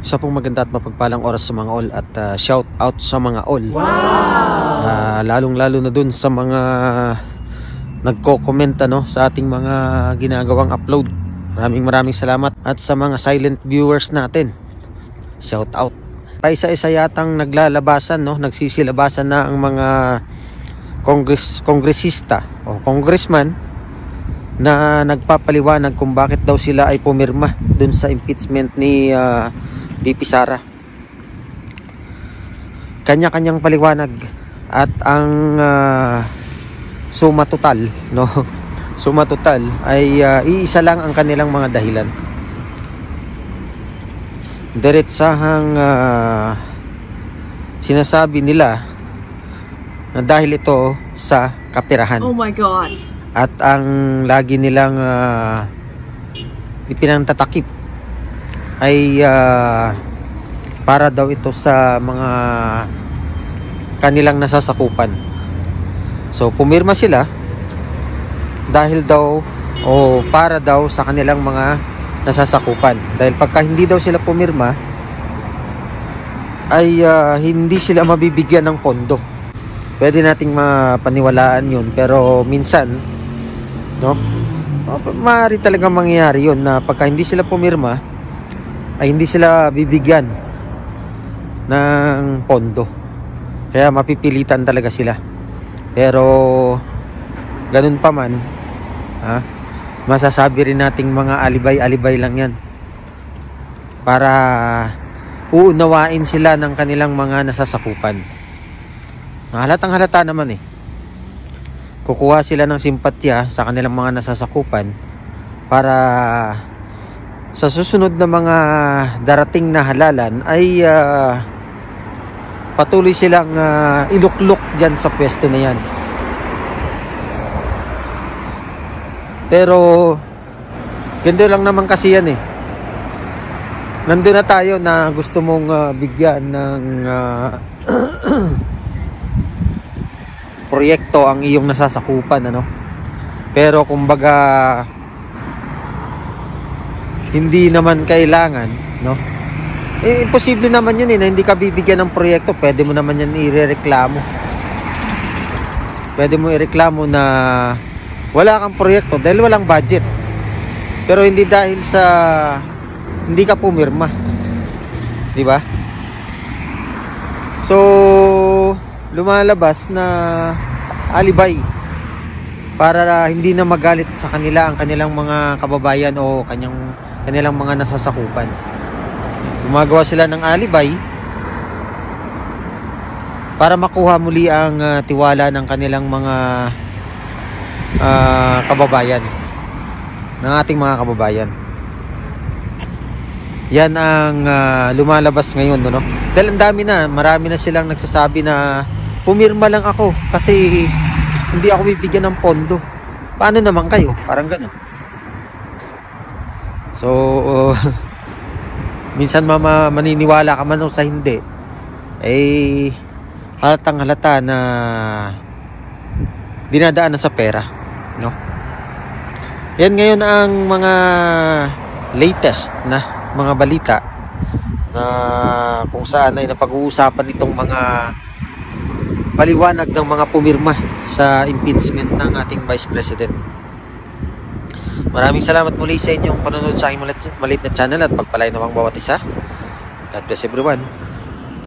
Sa pong maganda at mapagpalang oras sa mga all at shout out sa mga all. Wow! Lalong-lalo na dun sa mga nagko-comment sa ating mga ginagawang upload. Maraming salamat. At sa mga silent viewers natin, shout out. Paisa-isa yatang naglalabasan, nagsisilabasan na ang mga kongresista o congressman na nagpapaliwanag kung bakit daw sila ay pumirma dun sa impeachment ni VP Sara. Kanya-kanyang paliwanag at ang suma total ay iisa lang ang kanilang mga dahilan. Diretsahang sinasabi nila na dahil ito sa kapirahan. Oh my God. At ang lagi nilang ipinantatakip ay para daw ito sa mga kanilang nasasakupan. So pumirma sila dahil daw o para daw sa kanilang mga nasasakupan. Dahil pagka hindi daw sila pumirma ay hindi sila mabibigyan ng pondo. Pwede nating mapaniwalaan yun, pero minsan maaari talagang mangyayari yun na pagka hindi sila pumirma ay hindi sila bibigyan ng pondo, kaya mapipilitan talaga sila. Pero ganun pa man, masasabi rin nating mga alibay-alibay lang yan para uunawain sila ng kanilang mga nasasakupan. Halatang halata naman kukuha sila ng simpatya sa kanilang mga nasasakupan para sa susunod na mga darating na halalan ay patuloy silang iluklok dyan sa pwesto na yan. Pero ganito lang naman kasi yan nandun na tayo na gusto mong bigyan ng proyekto ang iyong nasasakupan, pero kumbaga hindi naman kailangan, imposible naman yun na hindi ka bibigyan ng proyekto. Pwede mo naman yan irereklamo. Pwede mo ireklamo na wala kang proyekto dahil walang budget, pero hindi dahil sa hindi ka pumirma, di ba? So lumalabas na alibay para hindi na magalit sa kanila ang kanilang mga kababayan o kanilang mga nasasakupan. Gumagawa sila ng alibay para makuha muli ang tiwala ng kanilang mga kababayan, ng ating mga kababayan. Yan ang lumalabas ngayon, dahil marami na silang nagsasabi na pumirma lang ako kasi hindi ako bibigyan ng pondo. Paano naman kayo? Parang gano'n. So minsan maniniwala ka man o sa hindi, halatang halata na dinadaan na sa pera, Yan ngayon ang mga latest na mga balita na kung saan ay napag-uusapan itong mga paliwanag ng mga pumirma sa impeachment ng ating Vice President. Maraming salamat muli sa inyong panonood sa aking maliit na channel at pagpalain nawang bawat isa. God bless everyone.